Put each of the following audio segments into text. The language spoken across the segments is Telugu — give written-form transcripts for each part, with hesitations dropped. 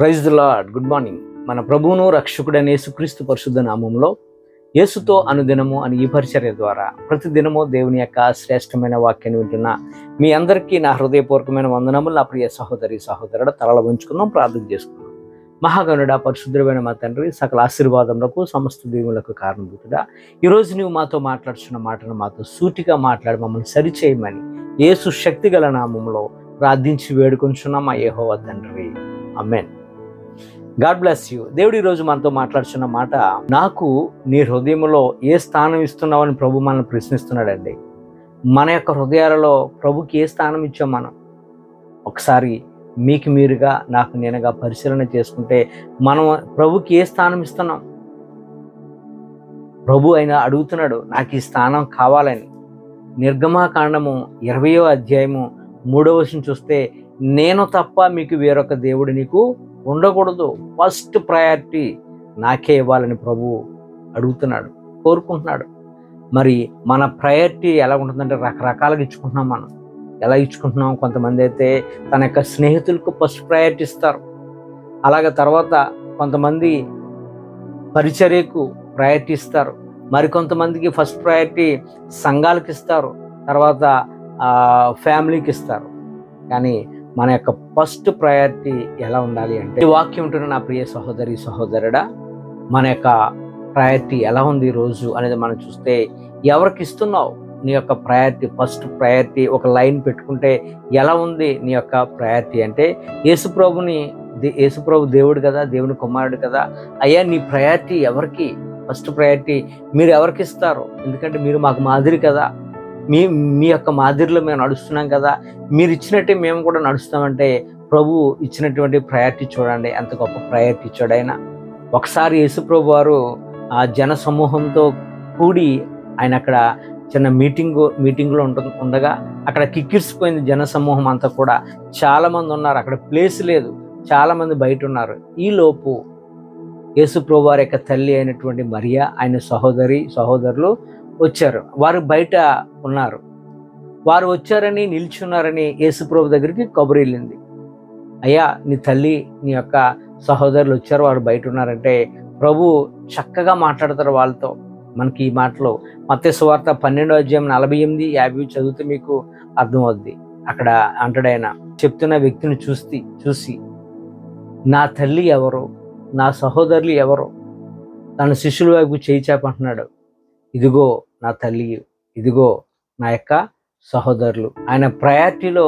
Praise the Lord. Good morning. మన ప్రభువును రక్షకుడైన యేసుక్రీస్తు పరిశుద్ధ నామములో యేసుతో అనుదినము అని ఈ పరిచర్య ద్వారా ప్రతిదినము దేవుని యొక్క శ్రేష్టమైన వాక్యాన్ని వింటున్న మీ అందరికీ నా హృదయపూర్వకమైన వందనములు. నా ప్రియ సహోదరి సహోదరుడు తలలు వంచుకుందాం, ప్రార్థన చేసుకుందాం. మహాగణుడ పరిశుద్ధమైన మా తండ్రి, సకల ఆశీర్వాదములకు సమస్త దీవులకు కారణభూతుడా, ఈరోజు నువ్వు మాతో మాట్లాడుతున్న మాటను మాతో సూటిగా మాట్లాడి మమ్మల్ని సరిచేయమని యేసు శక్తి గల నామములో ప్రార్థించి వేడుకొంచున్నాం మా యెహోవా తండ్రి. ఆమేన్. God bless you. దేవుడు ఈరోజు మనతో మాట్లాడుతున్న మాట, నాకు నీ హృదయంలో ఏ స్థానం ఇస్తున్నావని ప్రభు మనల్ని ప్రశ్నిస్తున్నాడండి. మన యొక్క హృదయాలలో ప్రభుకి ఏ స్థానం ఇచ్చాం మనం? ఒకసారి మీకు మీరుగా నాకు నేనుగా పరిశీలన చేసుకుంటే మనం ప్రభుకి ఏ స్థానం ఇస్తున్నాం? ప్రభు ఆయన అడుగుతున్నాడు, నాకు ఈ స్థానం కావాలని. నిర్గమాకాండము 20వ అధ్యాయము 3వ వచనం చూస్తే, నేను తప్ప మీకు వేరొక దేవుడు నీకు ఉండకూడదు, ఫస్ట్ ప్రయారిటీ నాకే ఇవ్వాలని ప్రభు అడుగుతున్నాడు, కోరుకుంటున్నాడు. మరి మన ప్రయారిటీ ఎలా ఉంటుందంటే రకరకాలుగా ఇచ్చుకుంటున్నాం. మనం ఎలా ఇచ్చుకుంటున్నాం? కొంతమంది అయితే తన యొక్క స్నేహితులకు ఫస్ట్ ప్రయారిటీ ఇస్తారు. అలాగే తర్వాత కొంతమంది పరిచర్యకు ప్రయారిటీ ఇస్తారు. మరికొంతమందికి ఫస్ట్ ప్రయారిటీ సంఘాలకు ఇస్తారు, తర్వాత ఫ్యామిలీకి ఇస్తారు. కానీ మన యొక్క ఫస్ట్ ప్రయారిటీ ఎలా ఉండాలి అంటే, ఈ వాక్యం ఉంటున్న నా ప్రియ సహోదరి సహోదరుడా, మన యొక్క ప్రయారిటీ ఎలా ఉంది ఈరోజు అనేది మనం చూస్తే, ఎవరికి ఇస్తున్నావు నీ యొక్క ప్రయారిటీ? ఫస్ట్ ప్రయారిటీ ఒక లైన్ పెట్టుకుంటే ఎలా ఉంది నీ యొక్క ప్రయారిటీ అంటే, యేసుప్రభు దేవుడు కదా, దేవుని కుమారుడు కదా. అయ్యా, నీ ప్రయారిటీ ఎవరికి? ఫస్ట్ ప్రయారిటీ మీరు ఎవరికి ఇస్తారు? ఎందుకంటే మీరు మాకు మాదిరి కదా, మీ యొక్క మాదిరిలో మేము నడుస్తున్నాం కదా, మీరు ఇచ్చినట్టే మేము కూడా నడుస్తామంటే ప్రభు ఇచ్చినటువంటి ప్రయారిటీ చూడండి, ఎంత గొప్ప ప్రయారిటీ ఇచ్చాడు ఆయన. ఒకసారి యేసుప్రభు వారు ఆ జన సమూహంతో కూడి ఆయన అక్కడ చిన్న మీటింగ్లో ఉండగా అక్కడ కిక్కిరిసిపోయింది జన సమూహం అంతా కూడా. చాలామంది ఉన్నారు, అక్కడ ప్లేస్ లేదు, చాలామంది బయట ఉన్నారు. ఈలోపు యేసుప్రభు వారి యొక్క తల్లి అయినటువంటి మరియా, ఆయన సహోదరులు వచ్చారు. వారు బయట ఉన్నారు. వారు వచ్చారని నిల్చున్నారని యేసుప్రభు దగ్గరికి కబురు వెళ్ళింది. అయ్యా, నీ తల్లి నీ యొక్క సహోదరులు వచ్చారు, వారు బయట ఉన్నారంటే ప్రభు చక్కగా మాట్లాడతారు వాళ్ళతో. మనకి ఈ మాటలు మత్తయి సువార్త 12వ అధ్యాయం 48, 50 చదివితే మీకు అర్థమవుద్ది. అక్కడ అంటాడాయన, చెప్తున్న వ్యక్తిని చూసి నా తల్లి ఎవరు, నా సహోదరులు ఎవరు? తన శిష్యుల వైపు చేయి చాపంటున్నాడు. ఇదిగో నా తల్లి, ఇదిగో నా యొక్క సహోదరులు. ఆయన ప్రయారిటీలో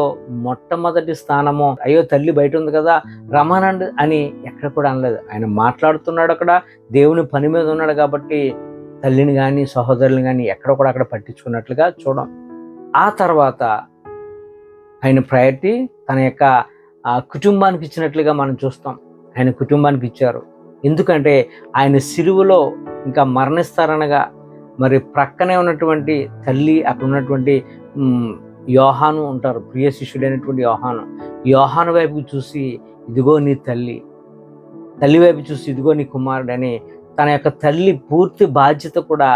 మొట్టమొదటి స్థానము, అయ్యో తల్లి బయట ఉంది కదా రమానండ్ అని ఎక్కడ కూడా అనలేదు. ఆయన మాట్లాడుతున్నాడు, అక్కడ దేవుని పని మీద ఉన్నాడు కాబట్టి తల్లిని కానీ సహోదరుని కానీ ఎక్కడ కూడా అక్కడ పట్టించుకున్నట్లుగా చూడం. ఆ తర్వాత ఆయన ప్రయారిటీ తన యొక్క కుటుంబానికి ఇచ్చినట్లుగా మనం చూస్తాం. ఆయన కుటుంబానికి ఇచ్చారు. ఎందుకంటే ఆయన సిలువలో ఇంకా మరణిస్తారనగా మరి ప్రక్కనే ఉన్నటువంటి తల్లి, అక్కడ ఉన్నటువంటి యోహాను ఉంటారు, ప్రియ శిష్యుడైనటువంటి యోహాను వైపు చూసి ఇదిగో నీ తల్లి వైపు చూసి ఇదిగో నీ కుమారుడు అని తన యొక్క తల్లి పూర్తి బాధ్యత కూడా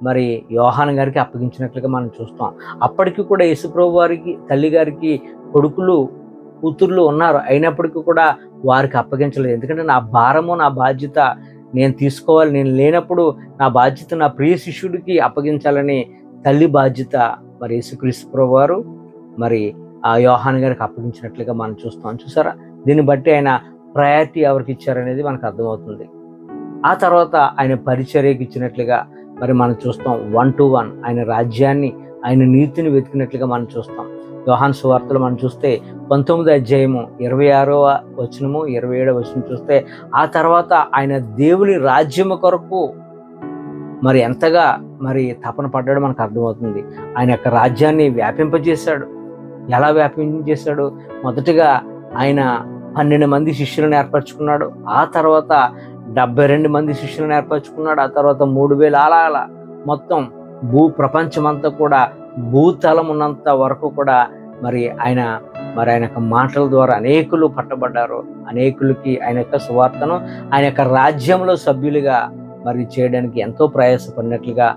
మరి యోహాను గారికి అప్పగించినట్లుగా మనం చూస్తాం. అప్పటికి కూడా యేసుప్రభు వారికి తల్లి గారికి కొడుకులు కూతుర్లు ఉన్నారు, అయినప్పటికీ కూడా వారికి అప్పగించలేదు. ఎందుకంటే నా భారము నా బాధ్యత నేను తీసుకోవాలి, నేను లేనప్పుడు నా బాధ్యత నా ప్రియ శిష్యుడికి అప్పగించాలని తల్లి బాధ్యత మరి యేసుక్రీస్తు ప్రభువు వారు మరి ఆ యోహాను గారికి అప్పగించినట్లుగా మనం చూస్తాం. చూసారా? దీన్ని బట్టి ఆయన ప్రయారిటీ ఎవరికి ఇచ్చారనేది మనకు అర్థమవుతుంది. ఆ తర్వాత ఆయన పరిచర్యకి ఇచ్చినట్లుగా మరి మనం చూస్తాం. 1 to 1 ఆయన రాజ్యాన్ని, ఆయన నీతిని వెతికినట్లుగా మనం చూస్తాం. యోహాను సువార్తలో మనం చూస్తే 19వ అధ్యాయము 26వ వచనము 27వ వచనం చూస్తే, ఆ తర్వాత ఆయన దేవుని రాజ్యము కొరకు మరి ఎంతగా మరి తపన పడ్డాడో మనకు అర్థమవుతుంది. ఆయన యొక్క రాజ్యాన్ని వ్యాపింపజేశాడు. ఎలా వ్యాపింపజేశాడు? మొదటిగా ఆయన 12 మంది శిష్యులను ఏర్పరచుకున్నాడు. ఆ తర్వాత 72 మంది శిష్యులను ఏర్పరచుకున్నాడు. ఆ తర్వాత 3000 అలా మొత్తం ప్రపంచమంతా కూడా, భూతలం ఉన్నంత వరకు కూడా మరి ఆయన యొక్క మాటల ద్వారా అనేకులు పట్టబడ్డారు. అనేకులకి ఆయన యొక్క సువార్తను ఆయన యొక్క రాజ్యంలో సభ్యులుగా మరి చేయడానికి ఎంతో ప్రయాసపడినట్లుగా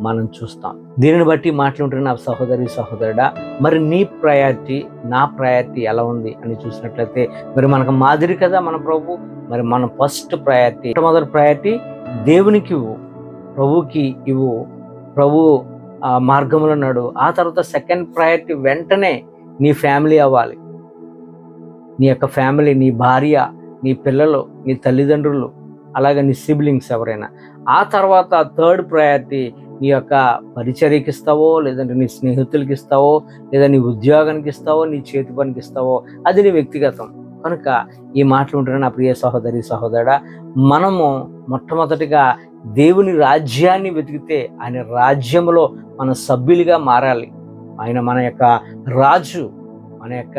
మనం చూస్తాం. దీనిని బట్టి మాట్లాడుతున్న సహోదరి సహోదరుడా, మరి నీ ప్రయారిటీ నా ప్రయారిటీ ఎలా ఉంది అని చూసినట్లయితే, మరి మనకు మాదిరి కదా మన ప్రభు. మరి మన ఫస్ట్ ప్రయారిటీ, మొట్టమొదటి ప్రయారిటీ దేవునికి ఇవ్వు, ప్రభుకి ఇవ్వు, ప్రభు మార్గంలో నడు. ఆ తర్వాత సెకండ్ ప్రయారిటీ వెంటనే నీ ఫ్యామిలీ అవ్వాలి. నీ యొక్క ఫ్యామిలీ, నీ భార్య, నీ పిల్లలు, నీ తల్లిదండ్రులు, అలాగే నీ సిబ్లింగ్స్ ఎవరైనా. ఆ తర్వాత థర్డ్ ప్రయారిటీ నీ యొక్క పరిచర్యకి ఇస్తావో, లేదంటే నీ స్నేహితులకి ఇస్తావో, లేదా నీ ఉద్యోగానికి ఇస్తావో, నీ చేతి పనికి ఇస్తావో, అది నీ వ్యక్తిగతం. కనుక ఈ మాటలు ఉంటున్న నా ప్రియ సహోదరి సహోదరుడా, మనము మొట్టమొదటిగా దేవుని రాజ్యాన్ని వెతికితే ఆయన రాజ్యంలో మన సభ్యులుగా మారాలి. ఆయన మన యొక్క రాజు, మన యొక్క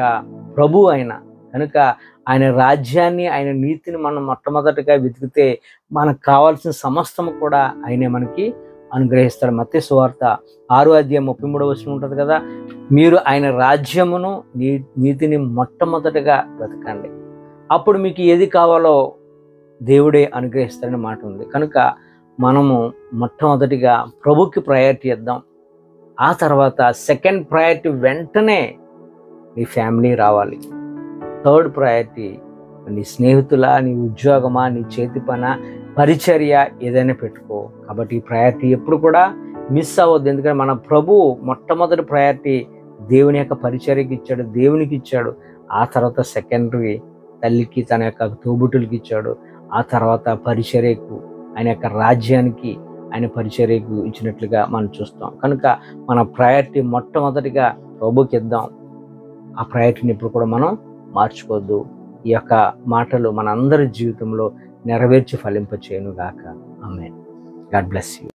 ప్రభు ఆయన. కనుక ఆయన రాజ్యాన్ని, ఆయన నీతిని మనం మొట్టమొదటిగా వెతికితే మనకు కావాల్సిన సమస్తము కూడా ఆయనే మనకి అనుగ్రహిస్తాడు. మత్తయి సువార్త 6:33 ఉంటుంది కదా, మీరు ఆయన రాజ్యమును నీతిని మొట్టమొదటిగా వెతకండి, అప్పుడు మీకు ఏది కావాలో దేవుడే అనుగ్రహిస్తారని మాట ఉంది. కనుక మనము మొట్టమొదటిగా ప్రభుకి ప్రయారిటీ ఇద్దాం. ఆ తర్వాత సెకండ్ ప్రయారిటీ వెంటనే నీ ఫ్యామిలీ రావాలి. థర్డ్ ప్రయారిటీ నీ స్నేహితుల, నీ ఉద్యోగమా, నీ చేతి పని, పరిచర్య ఏదైనా పెట్టుకో. కాబట్టి ఈ ప్రయారిటీ ఎప్పుడు కూడా మిస్ అవ్వద్దు. ఎందుకంటే మన ప్రభు మొట్టమొదటి ప్రయారిటీ దేవుని యొక్క పరిచర్యకి ఇచ్చాడు, దేవునికి ఇచ్చాడు. ఆ తర్వాత సెకండరీ తల్లికి, తన యొక్క తోబుట్టులకి ఇచ్చాడు. ఆ తర్వాత పరిచర్యకు, ఆయన యొక్క రాజ్యానికి, ఆయన పరిచర్యకు ఇచ్చినట్లుగా మనం చూస్తాం. కనుక మన ప్రయారిటీ మొట్టమొదటిగా ప్రభుకి ఇద్దాం. ఆ ప్రయారిటీని ఇప్పుడు కూడా మనం మార్చుకోవద్దు. ఈ యొక్క మాటలు మన అందరి జీవితంలో నెరవేర్చి ఫలింపచేయును గాక. ఆమేన్. God bless you.